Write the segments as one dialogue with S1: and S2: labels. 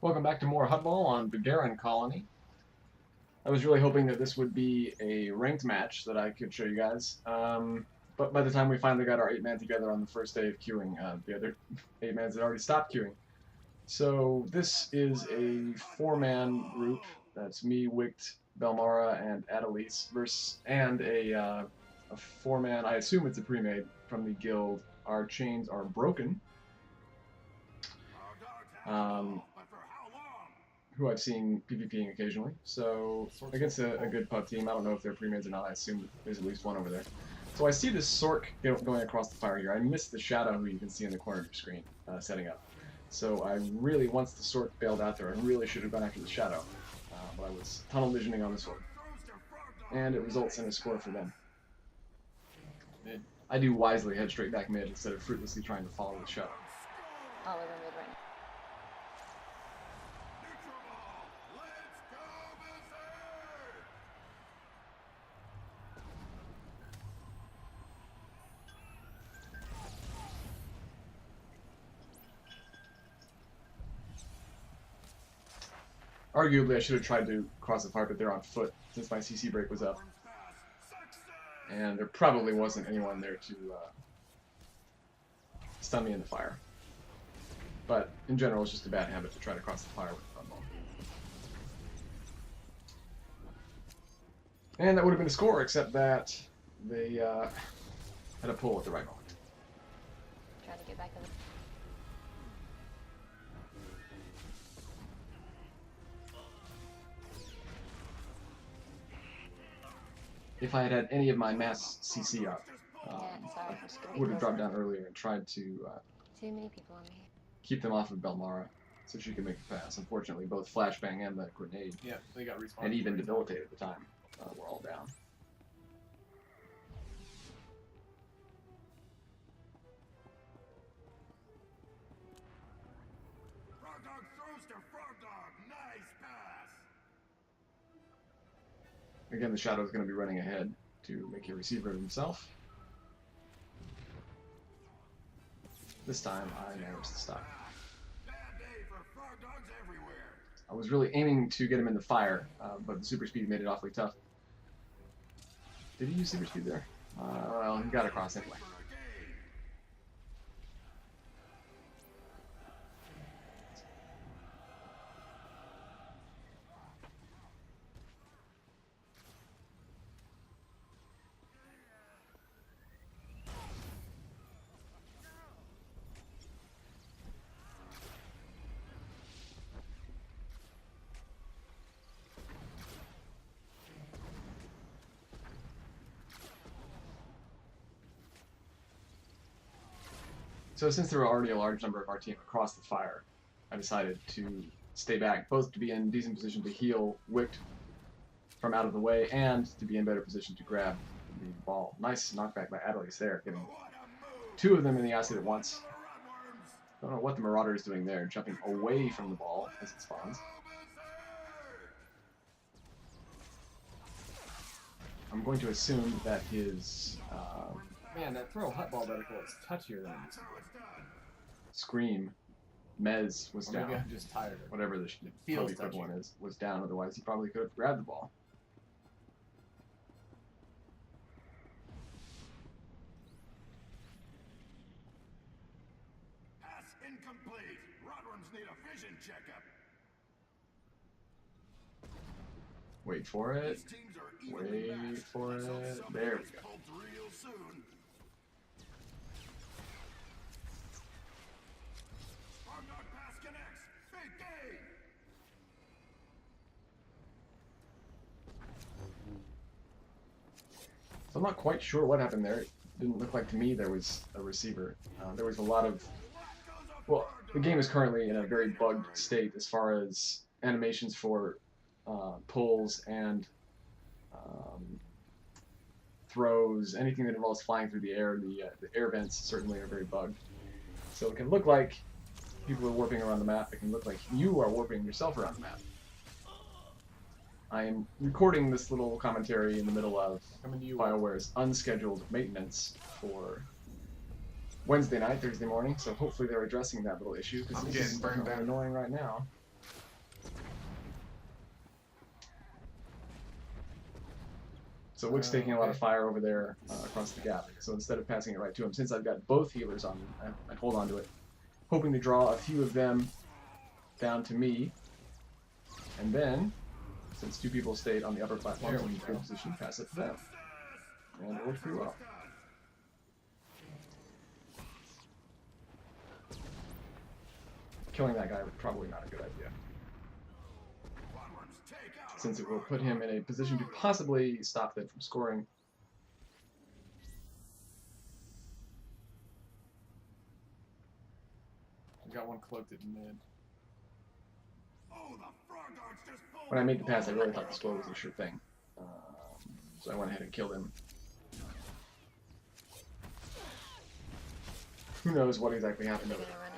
S1: Welcome back to more Huttball on Gagarin Colony. I was really hoping that this would be a ranked match that I could show you guys. But by the time we finally got our 8-man together on the first day of queuing, the other 8-mans had already stopped queuing. So this is a 4-man group. That's me, Wicht, Belmara, and Adelice versus a 4-man. I assume it's a pre-made from the guild. Our chains are broken. Who I've seen PvPing occasionally. So against a good pub team, I don't know if they're pre-mades or not. I assume there's at least one over there. So I see this Sork going across the fire here. I missed the shadow who you can see in the corner of your screen setting up. So I really, once the Sork bailed out there, I really should have gone after the shadow. But I was tunnel visioning on the Sork. And it results in a score for them. I do wisely head straight back mid instead of fruitlessly trying to follow the shadow.
S2: Oh, we're going mid right now.
S1: Arguably, I should have tried to cross the fire, but they're on foot since my CC break was up. And there probably wasn't anyone there to stun me in the fire. But in general, it's just a bad habit to try to cross the fire with a Huttball. And that would have been a score, except that they had a pull at the right moment.
S2: Trying to get back over.
S1: If I had had any of my mass CC up,
S2: Sorry,
S1: I would have dropped down earlier and tried to
S2: too many people on me.
S1: keep them off of Belmara so she could make the pass. Unfortunately, both Flashbang and the grenade,
S3: they got respawned.
S1: and even Debilitate at the time, were all down.
S4: Frog Dog throws to Frog Dog. Nice pass.
S1: Again, the Shadow is going to be running ahead to make a receiver of himself. This time, I managed to stop.
S4: Bad day for Frog Dogs everywhere.
S1: I was really aiming to get him in the fire, but the super speed made it awfully tough. Did he use super speed there? Well, he got across anyway. So since there were already a large number of our team across the fire, I decided to stay back, both to be in decent position to heal Wicht from out of the way, and to be in better position to grab the ball. Nice knockback by Adelice there, getting two of them in the acid at once. Don't know what the Marauder is doing there, jumping away from the ball as it spawns. I'm going to assume that his
S3: Man, that throw Huttball reticle is touchier than
S1: Scream, Mez was down.
S3: maybe I'm just tired.
S1: Whatever the
S3: feels
S1: equivalent is, was down. Otherwise, he probably could have grabbed the ball.
S4: Pass incomplete. Rodworms need a vision checkup.
S1: Wait for it.
S4: These teams are evenly
S1: Wait
S4: matched.
S1: for
S4: Let's hope
S1: it.
S4: somebody
S1: There we
S4: gets
S1: go.
S4: pulled real soon. Frog Dog pass connects. Big game.
S1: So I'm not quite sure what happened there. It didn't look like to me there was a receiver. There was a lot of... Well, the game is currently in a very bugged state as far as animations for pulls and throws, anything that involves flying through the air. The air vents certainly are very bugged. So it can look like people are warping around the map. It can look like you are warping yourself around the map. I am recording this little commentary in the middle of BioWare's unscheduled maintenance for Wednesday night, Thursday morning, so hopefully they're addressing that little issue, because it's just annoying right now. So Wick's taking a lot of fire over there across the gap. So instead of passing it right to him, since I've got both healers on me, I hold on to it, hoping to draw a few of them down to me. And then, since 2 people stayed on the upper platform, I'm in a good position to pass it to them. And it worked pretty well. Killing that guy was probably not a good idea, since it will put him in a position to possibly stop them from scoring.
S3: I got one cloaked at mid.
S1: When I made the pass, I really thought the score was a sure thing. So I went ahead and killed him. Who knows what exactly happened
S2: They're
S1: over
S2: gonna
S1: there.
S2: run it.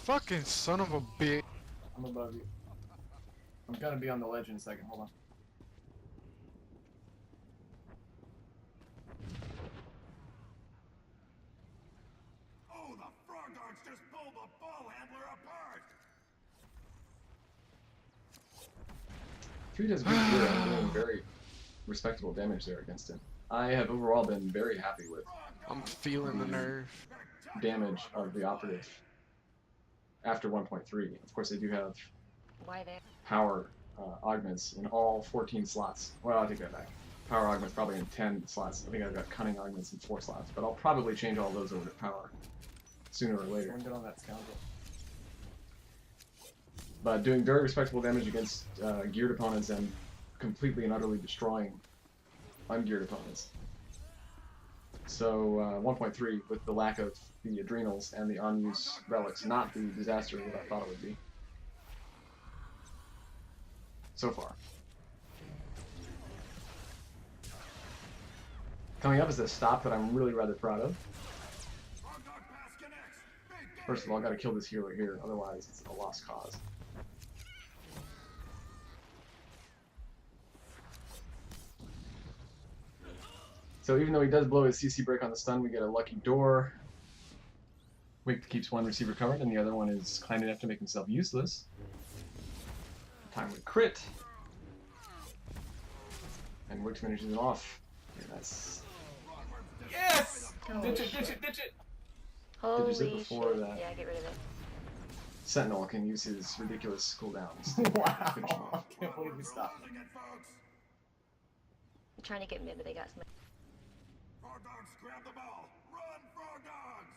S5: Fucking son of a bitch.
S3: I'm above you. I'm gonna be on the ledge in a second. Hold on.
S4: Oh, the frog dogs just pulled the ball handler apart.
S1: 3 does good here. I'm doing very respectable damage there against him. I have overall been very happy with
S5: I'm feeling the nerve.
S1: damage of the Operative after 1.3. Of course, they do have
S2: Why there?
S1: power augments in all 14 slots. Well, I take that back. Power augments probably in 10 slots. I think I've got cunning augments in 4 slots, but I'll probably change all those over to power sooner or later.
S3: Someone get on that scoundrel.
S1: But doing very respectable damage against geared opponents and completely and utterly destroying ungeared opponents. So 1.3, with the lack of the adrenals and the on-use relics, not the disaster that I thought it would be. So far. Coming up is a stop that I'm really rather proud of. First of all, I gotta kill this healer here, otherwise it's a lost cause. So even though he does blow his CC break on the stun, we get a lucky door. Wick keeps one receiver covered, and the other one is kind enough to make himself useless. Time with crit. And Wick finishes it off. Very nice.
S3: Yes!
S2: Oh,
S3: Ditch it,
S2: shit.
S3: ditch it, ditch it!
S2: Holy
S1: use it before
S2: shit.
S1: that.
S2: Yeah, get rid of it.
S1: Sentinel can use his ridiculous cooldowns.
S3: Wow!
S1: Finish him
S3: I
S1: off.
S3: can't believe we stopped.
S2: I'm trying to get mid, but they got some.
S4: Frog dogs, grab the ball. Run, frog dogs!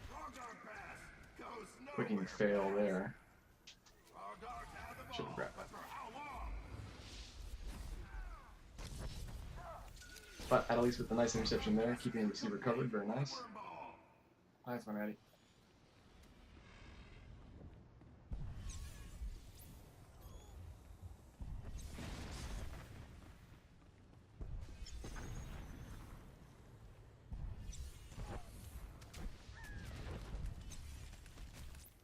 S4: Frog dog pass. Goes
S1: Quicking
S4: nowhere.
S1: fail there.
S4: Frog dogs have the
S1: Should
S4: ball.
S1: have grabbed that.
S4: For how long?
S1: But at least with the nice interception there, keeping the receiver covered, very nice.
S4: Worm ball.
S3: Nice one, Eddie.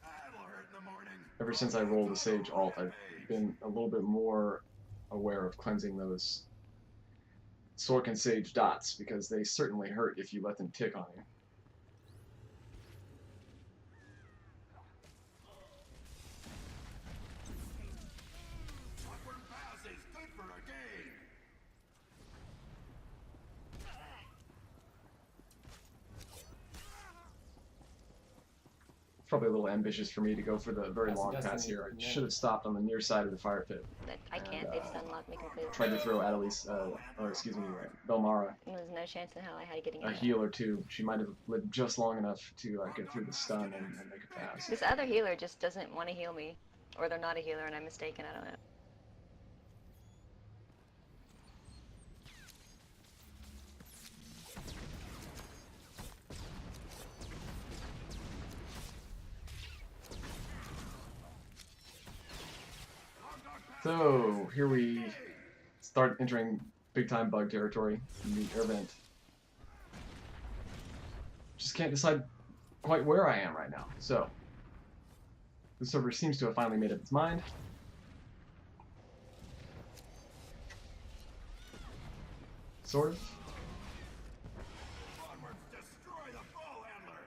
S4: That'll hurt in the morning.
S1: Ever since I rolled the Sage alt, I've been a little bit more aware of cleansing those Sork and Sage dots, because they certainly hurt if you let them tick on you.
S4: Awkward pass is good for a game.
S1: Probably a little ambitious for me to go for the very
S3: That's
S1: long
S3: the
S1: pass
S3: destiny
S1: here. I
S3: of
S1: should have stopped on the near side of the fire pit.
S2: But I can't. They just unlocked me completely.
S1: Tried to throw Adelise, or excuse me, Belmara
S2: There's no chance in hell I had getting
S1: a
S2: in.
S1: heal or two. She might have lived just long enough to get through the stun and make a pass.
S2: This other healer just doesn't want to heal me. Or they're not a healer and I'm mistaken, I don't know.
S4: Frog
S1: So here we start entering big time bug territory in the air vent. Just can't decide quite where I am right now. So the server seems to have finally made up its mind. Sort of.
S4: Onwards, destroy the ball handler!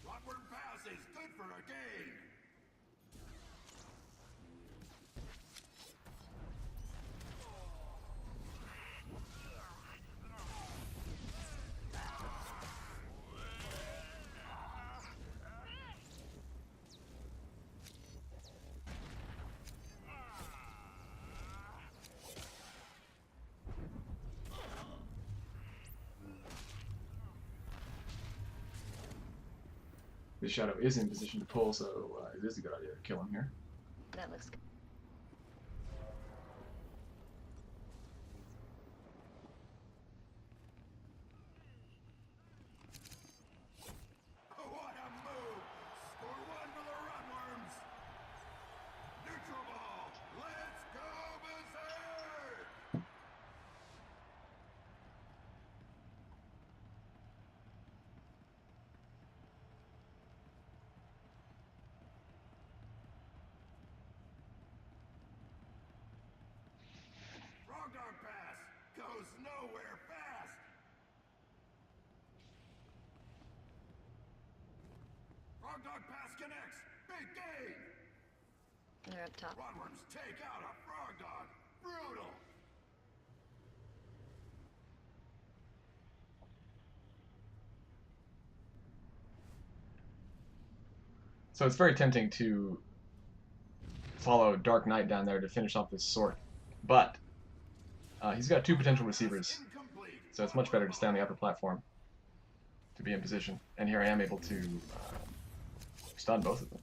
S4: Rockworm pass is good for a game!
S1: The shadow is in position to pull, so it is a good idea to kill him here.
S2: That looks good.
S4: What a move! Score one for the Rotworms! Neutral ball! Let's go berserk! Frog dog pass goes nowhere fast! Frog dog pass connects! Big game!
S2: They're up top.
S4: Rotworms take out a frog dog! Brutal!
S1: So it's very tempting to follow Dark Knight down there to finish off this sort, but he's got two potential receivers,
S4: Incomplete!
S1: so it's much better to stay on the upper platform to be in position. And here I am able to stun both of them.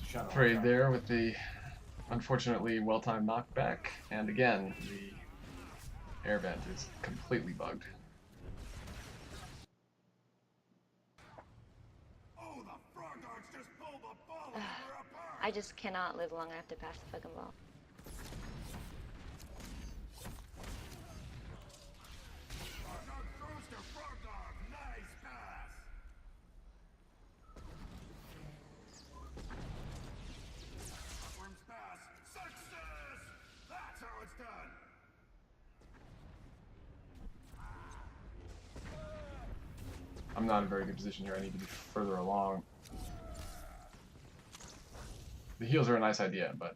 S3: Shadow.
S1: Trade there with the unfortunately well-timed knockback, and again the air vent is completely bugged.
S4: Oh, the frog dogs just pulled the ball handler apart!
S2: I just cannot live long enough to pass the fucking ball.
S4: Frog dog throws to frog dog! Nice pass! Worms pass! Success! That's how it's done!
S1: I'm not in a very good position here. I need to be further along. The heals are a nice idea, but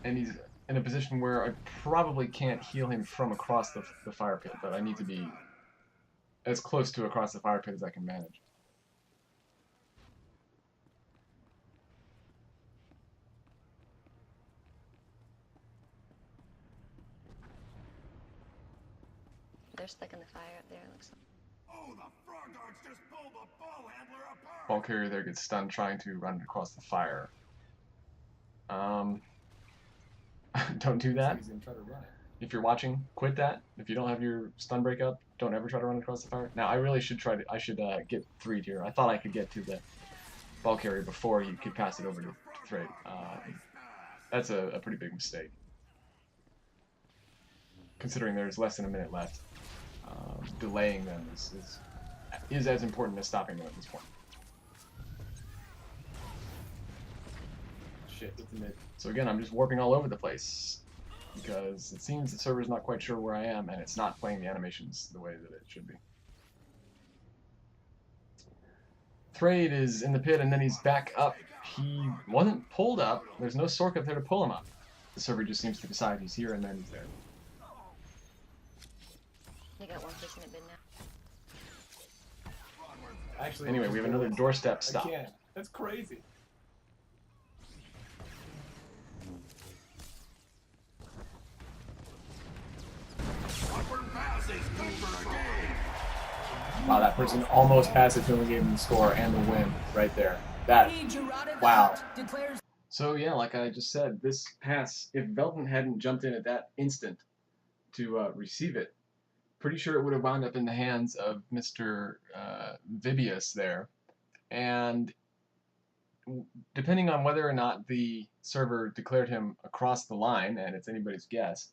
S1: and he's in a position where I probably can't heal him from across the fire pit, but I need to be as close to across the fire pit as I can manage.
S2: They're stuck in the fire up there, it looks like.
S4: Oh, the frog dogs just pulled the ball handler apart!
S1: Ball carrier there gets stunned trying to run across the fire. Don't do that.
S3: He's gonna try to run it.
S1: If you're watching, quit that. If you don't have your stun break up, don't ever try to run across the fire. Now, I really should try to. I should get Threed here. I thought I could get to the ball carrier before he could pass it over to Threed. That's a pretty big mistake, considering there's less than a minute left. Delaying them is as important as stopping them at this point.
S3: Shit, it's a mid.
S1: So again, I'm just warping all over the place because it seems the server's not quite sure where I am, and it's not playing the animations the way that it should be. Thread is in the pit, and then he's back up. He wasn't pulled up. There's no Sork up there to pull him up. The server just seems to decide he's here, and then he's there.
S2: They got one person at mid now.
S3: Actually,
S1: Anyway, we have another doorstep stop.
S3: I can't. That's crazy.
S4: Upward pass is good for a game.
S3: Wow, that person almost passed it to him and gave him the score and the win right there. That, wow.
S1: So yeah, like I just said, this pass, if Velton hadn't jumped in at that instant to receive it, pretty sure it would have wound up in the hands of Mr. Vibius there. And depending on whether or not the server declared him across the line, and it's anybody's guess,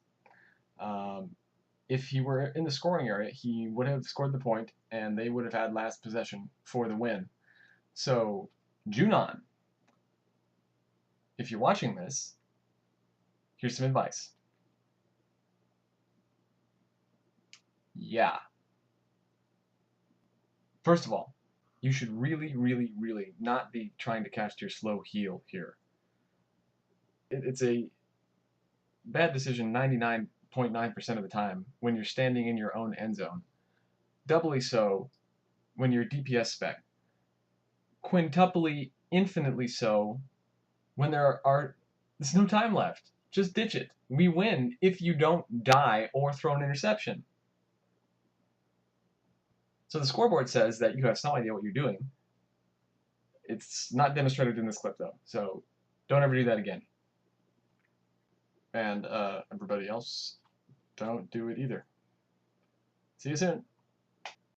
S1: if he were in the scoring area, he would have scored the point, and they would have had last possession for the win. So, Junon, if you're watching this, here's some advice. Yeah. First of all, you should really, really, really not be trying to cast your slow heal here. It's a bad decision 99.9% of the time when you're standing in your own end zone. Doubly so when you're DPS spec. Quintuply, infinitely so when there's no time left. Just ditch it. We win if you don't die or throw an interception. So the scoreboard says that you have some idea what you're doing. It's not demonstrated in this clip though, so don't ever do that again. And everybody else, don't do it either. See you soon.